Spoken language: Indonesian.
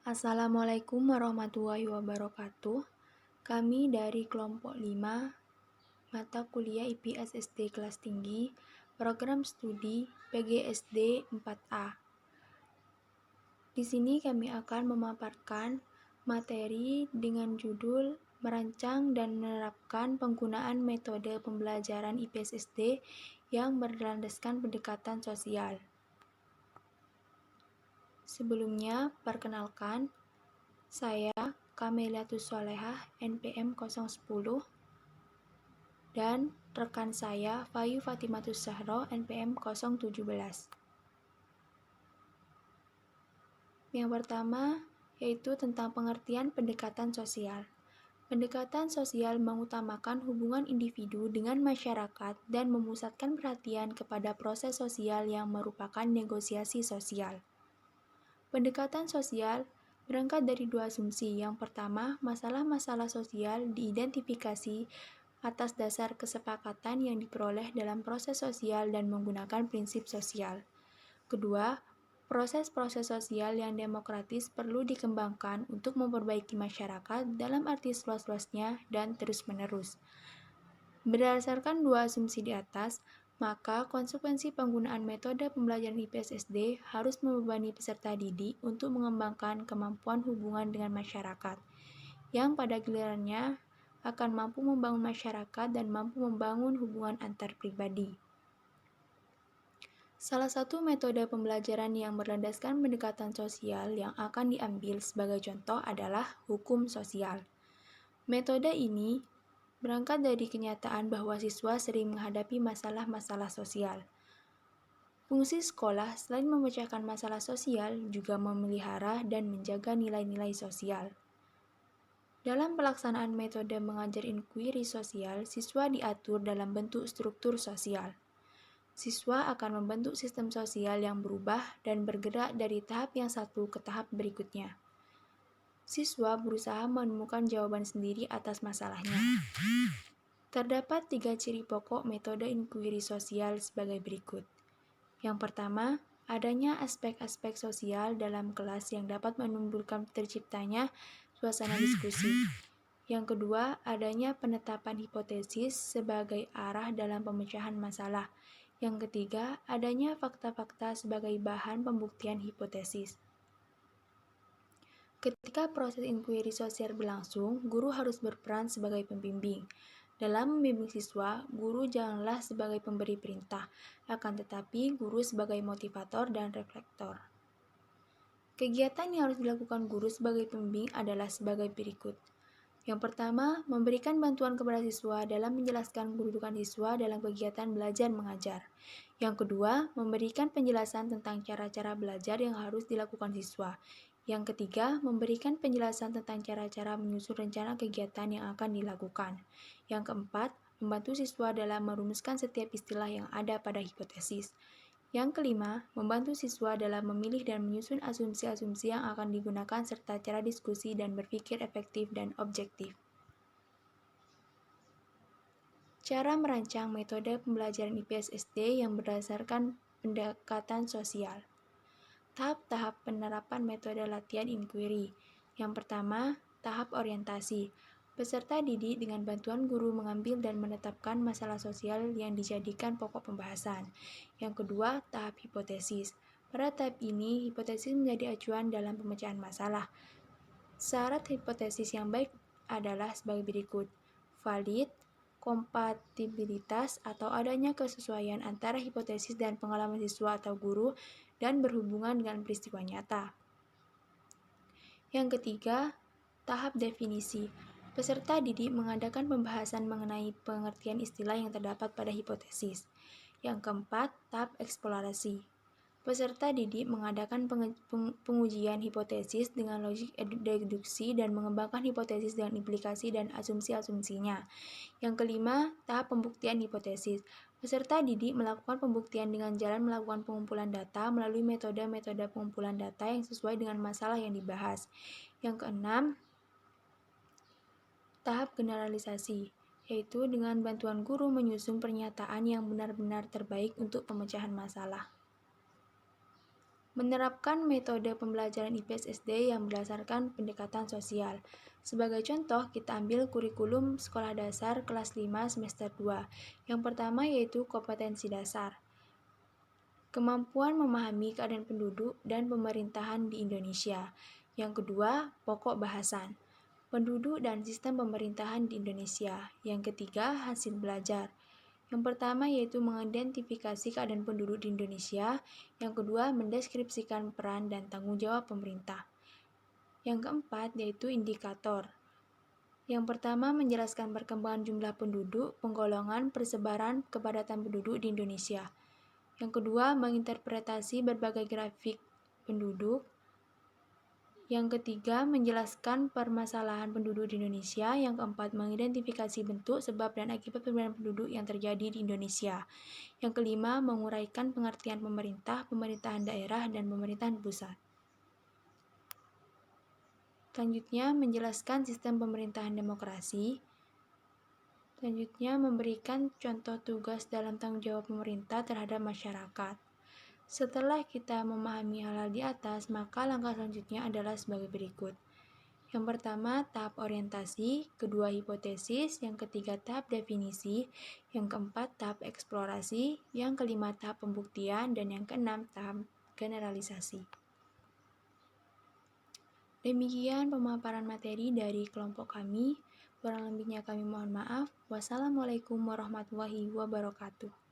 Assalamualaikum warahmatullahi wabarakatuh. Kami dari kelompok 5, mata kuliah IPS SD kelas tinggi, program studi PGSD 4A. Di sini kami akan memaparkan materi dengan judul merancang dan menerapkan penggunaan metode pembelajaran IPS SD yang berlandaskan pendekatan sosial. Sebelumnya, perkenalkan, saya Kameliatus Solehah, NPM 010, dan rekan saya Fayu Fatimatus Zahro, NPM 017. Yang pertama, yaitu tentang pengertian pendekatan sosial. Pendekatan sosial mengutamakan hubungan individu dengan masyarakat dan memusatkan perhatian kepada proses sosial yang merupakan negosiasi sosial. Pendekatan sosial berangkat dari dua asumsi. Yang pertama, masalah-masalah sosial diidentifikasi atas dasar kesepakatan yang diperoleh dalam proses sosial dan menggunakan prinsip sosial. Kedua, proses-proses sosial yang demokratis perlu dikembangkan untuk memperbaiki masyarakat dalam arti seluas-luasnya dan terus-menerus. Berdasarkan dua asumsi di atas, maka konsekuensi penggunaan metode pembelajaran IPS SD harus membebani peserta didik untuk mengembangkan kemampuan hubungan dengan masyarakat, yang pada gilirannya akan mampu membangun masyarakat dan mampu membangun hubungan antar pribadi. Salah satu metode pembelajaran yang berlandaskan pendekatan sosial yang akan diambil sebagai contoh adalah hukum sosial. Metode ini berangkat dari kenyataan bahwa siswa sering menghadapi masalah-masalah sosial. Fungsi sekolah selain memecahkan masalah sosial juga memelihara dan menjaga nilai-nilai sosial. Dalam pelaksanaan metode mengajar inquiry sosial, siswa diatur dalam bentuk struktur sosial. Siswa akan membentuk sistem sosial yang berubah dan bergerak dari tahap yang satu ke tahap berikutnya. Siswa berusaha menemukan jawaban sendiri atas masalahnya. Terdapat 3 ciri pokok metode inquiry sosial sebagai berikut. Yang pertama, adanya aspek-aspek sosial dalam kelas yang dapat menimbulkan terciptanya suasana diskusi. Yang kedua, adanya penetapan hipotesis sebagai arah dalam pemecahan masalah. Yang ketiga, adanya fakta-fakta sebagai bahan pembuktian hipotesis. Ketika proses inquiry sosial berlangsung, guru harus berperan sebagai pembimbing. Dalam membimbing siswa, guru janganlah sebagai pemberi perintah, akan tetapi guru sebagai motivator dan reflektor. Kegiatan yang harus dilakukan guru sebagai pembimbing adalah sebagai berikut. Yang pertama, memberikan bantuan kepada siswa dalam menjelaskan kedudukan siswa dalam kegiatan belajar mengajar. Yang kedua, memberikan penjelasan tentang cara-cara belajar yang harus dilakukan siswa. Yang ketiga, memberikan penjelasan tentang cara-cara menyusun rencana kegiatan yang akan dilakukan. Yang keempat, membantu siswa dalam merumuskan setiap istilah yang ada pada hipotesis. Yang kelima, membantu siswa dalam memilih dan menyusun asumsi-asumsi yang akan digunakan serta cara diskusi dan berpikir efektif dan objektif. Cara merancang metode pembelajaran IPS SD yang berdasarkan pendekatan sosial. Tahap-tahap penerapan metode latihan inquiry. Yang pertama, tahap orientasi. Peserta didik dengan bantuan guru mengambil dan menetapkan masalah sosial yang dijadikan pokok pembahasan. Yang kedua, tahap hipotesis. Pada tahap ini, hipotesis menjadi acuan dalam pemecahan masalah. Syarat hipotesis yang baik adalah sebagai berikut: valid, kompatibilitas atau adanya kesesuaian antara hipotesis dan pengalaman siswa atau guru dan berhubungan dengan peristiwa nyata. Yang ketiga, tahap definisi. Peserta didik mengadakan pembahasan mengenai pengertian istilah yang terdapat pada hipotesis. Yang keempat, tahap eksplorasi. Peserta didik mengadakan pengujian hipotesis dengan logik deduksi dan mengembangkan hipotesis dengan implikasi dan asumsi-asumsinya. Yang kelima, tahap pembuktian hipotesis. Peserta didik melakukan pembuktian dengan jalan melakukan pengumpulan data melalui metode-metode pengumpulan data yang sesuai dengan masalah yang dibahas. Yang keenam, tahap generalisasi, yaitu dengan bantuan guru menyusun pernyataan yang benar-benar terbaik untuk pemecahan masalah. Menerapkan metode pembelajaran IPS SD yang berdasarkan pendekatan sosial. Sebagai contoh, kita ambil kurikulum sekolah dasar kelas 5 semester 2. Yang pertama yaitu kompetensi dasar. Kemampuan memahami keadaan penduduk dan pemerintahan di Indonesia. Yang kedua, pokok bahasan. Penduduk dan sistem pemerintahan di Indonesia. Yang ketiga, hasil belajar. Yang pertama yaitu mengidentifikasi keadaan penduduk di Indonesia. Yang kedua, mendeskripsikan peran dan tanggung jawab pemerintah. Yang keempat yaitu indikator. Yang pertama, menjelaskan perkembangan jumlah penduduk, penggolongan, persebaran, kepadatan penduduk di Indonesia. Yang kedua, menginterpretasi berbagai grafik penduduk. Yang ketiga, menjelaskan permasalahan penduduk di Indonesia. Yang keempat, mengidentifikasi bentuk, sebab, dan akibat perbedaan penduduk yang terjadi di Indonesia. Yang kelima, menguraikan pengertian pemerintah, pemerintahan daerah, dan pemerintahan pusat. Selanjutnya, menjelaskan sistem pemerintahan demokrasi. Selanjutnya, memberikan contoh tugas dalam tanggung jawab pemerintah terhadap masyarakat. Setelah kita memahami hal-hal di atas, maka langkah selanjutnya adalah sebagai berikut. Yang pertama, tahap orientasi, kedua hipotesis, yang ketiga tahap definisi, yang keempat tahap eksplorasi, yang kelima tahap pembuktian, dan yang keenam tahap generalisasi. Demikian pemaparan materi dari kelompok kami. Kurang lebihnya kami mohon maaf. Wassalamualaikum warahmatullahi wabarakatuh.